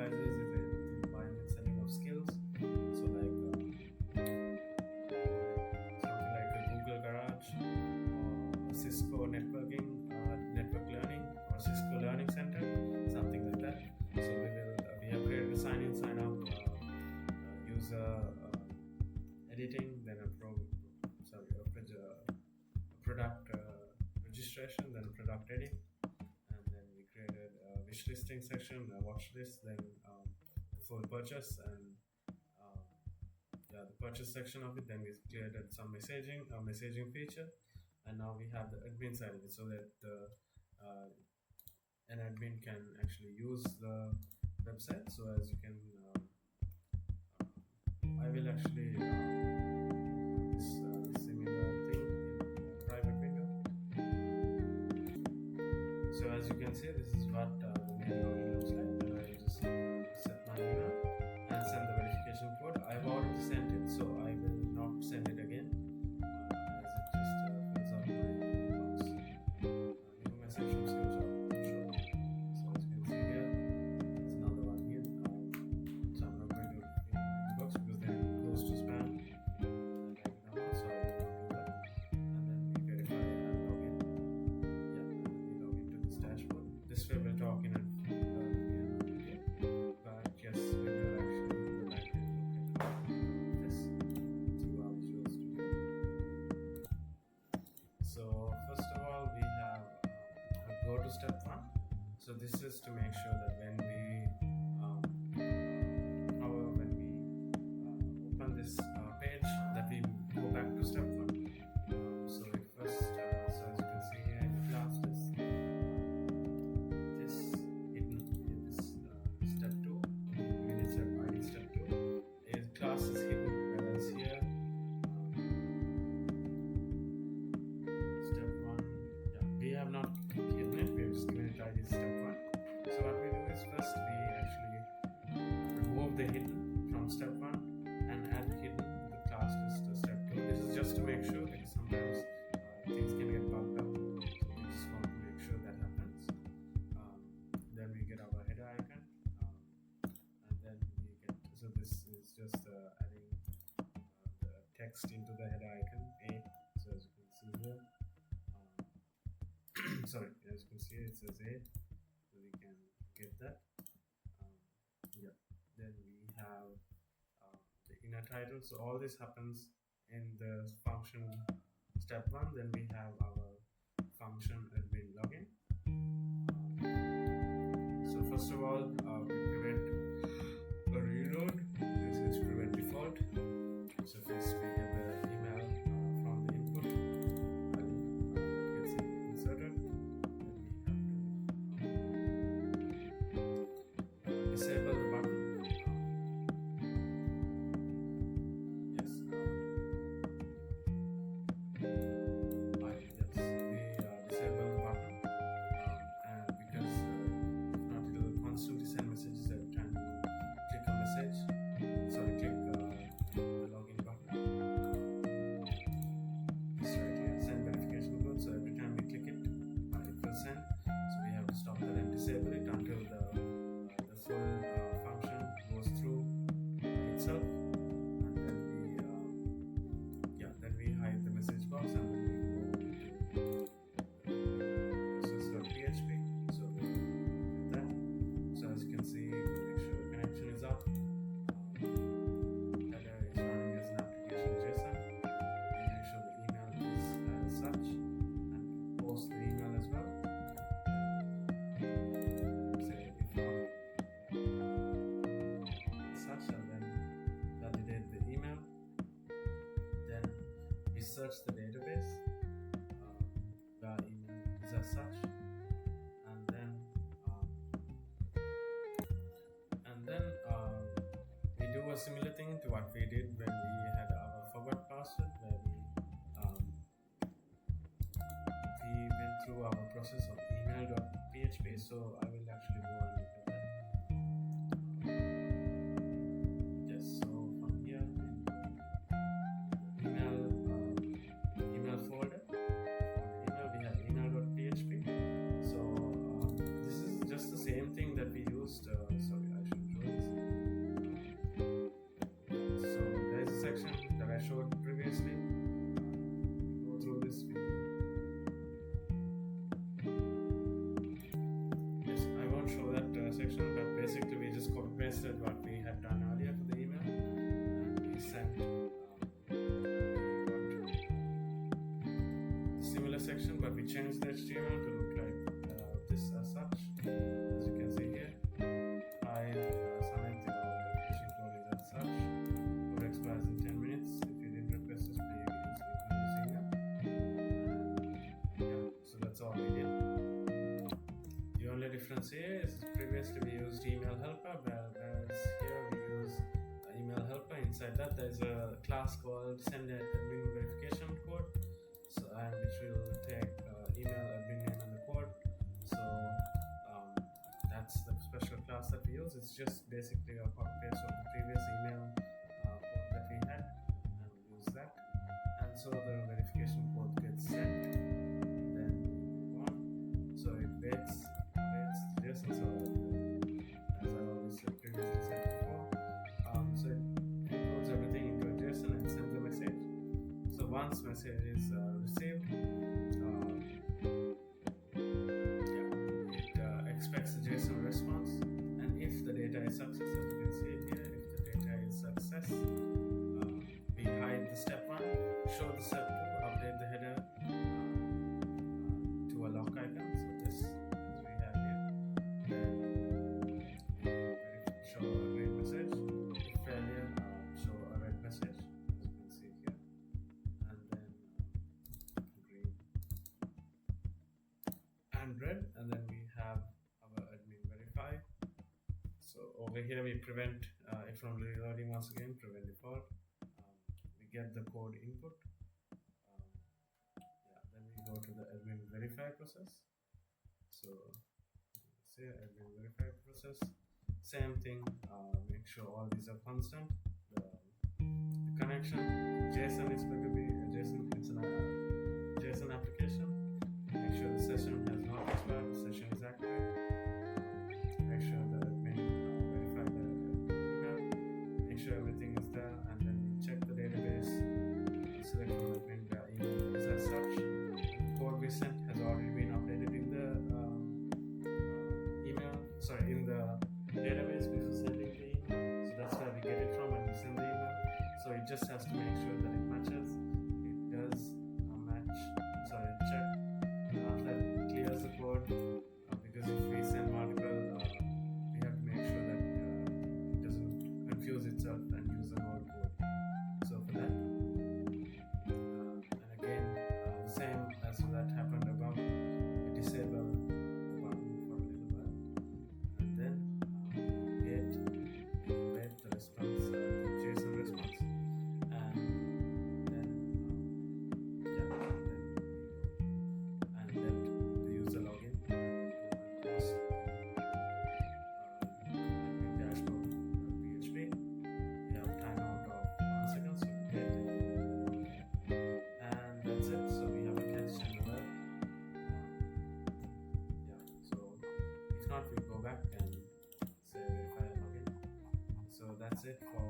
specializes in buying and selling of skills. So like something like a Google Garage, or Cisco networking, network learning, or Cisco Learning Center, something like that. So we have created a sign-in, sign-up, user editing, then a product registration, then product edit, and then we created a wish listing section, a watch list, then the full purchase, and the purchase section of it. Then we created some messaging feature, and now we have the admin side of it, so that an admin can actually use the website. So as you can, I will actually this similar thing in a private window. So as you can see, this is what the main login looks like. And I just set my email and send the verification code. I've already sent it, so I will not send it again, as it just fills up my inbox. New message from Skills. So as you can see here, there's another one here. So I'm not going to fill my inbox because then it goes to spam. So I will not do that. And then we verify and log in. Yeah, and we log into this dashboard. This way we'll talk in a video. But yes, we will actually go back and look at this through our Visual Studio. So first of all, we have go to step 1. So this is to make sure that when we open this page, that we go back to step 1. So we first, so as you can see here in the class list, this hidden is step 2. Minute step ID step 2. Is class is hidden, whereas here step 1, we have not hidden it. We have just given it ID step 1. So what we do is first we actually remove the hidden from step 1 and add hidden to the class list to step 2. This is just to make sure, because sometimes things can get bugged up, so we just want to make sure that happens. Then we get our header icon, and then we get, so this is just adding the text into the header icon A. So as you can see here, sorry, as you can see it says A, so we can get that. Then we have the inner title. So all this happens in the function step 1. Then we have our function admin login. So first of all, we prevent a reload. This is prevent default. So first we get the email from the input, that gets inserted. Then we have to disable the button. Disable it until the full function goes through itself, and then we hide the message box, and then we go into process.php. So we do that. So as you can see, make sure the connection is up. Header is running as an application JSON. Make sure the email is as such, and post the email as well. Search the database, the email is as such, and then we do a similar thing to what we did when we had our forgot password, where we went through our process of email.php. So I will actually go and look at that. Yes, so from here in the email folder, we have email.php. So this is just the same thing that we used. Sorry, I should show particular section, but we changed the HTML to look like this as such. As you can see here, hide Samantha verification code is as such. Code expires in 10 minutes. If you didn't request this, please use email. Yeah, so that's all we did. The only difference here is previously we used email helper, whereas here we use email helper. Inside that there's a class called send admin verification code, so and which will take email admin name and the code. So that's the special class that we use. It's just basically a copy paste of the previous email code that we had, and we use that. And so the verification code gets sent, then move on. So it waits JSON, so as I always said previously said before, so it encodes everything into a JSON and sends a message. So once message is received, it expects a JSON response, and if the data is success, as you can see here, if the data is success, we hide the step 1, show the step 2, update the header to a lock icon. So this we have here. Then show a green message. If failure, show a red message, as you can see here, and then green and red, and then we have our admin verify. So over here we prevent it from reloading once again, prevent default. We get the code input. Then we go to the admin verify process. So say admin verify process, same thing. Make sure all these are constant. The connection JSON is going to be a JSON. It's a JSON application. Make sure the session has not expired. The session is active. Make sure the admin verify the email. Make sure everything is there, and then check the database. Select the admin email is as such. The code we sent has already been updated in the in the database before sending the email. So that's where we get it from when we send the email. So it just has to make sure that it matches. It does match. Sorry, check. After that, it clears the code, because if we send multiple, we have to make sure that it doesn't confuse itself and use an old code. So for that, and again, the same as that happened above, we disable the button for a little while, and then wait the response, the JSON response, and then and let the user login and post dashboard PHP. We have timeout of 1 second, so we get it, and that's it. So we have a catch and alert. So if not, we go back and say verify login. So that's it for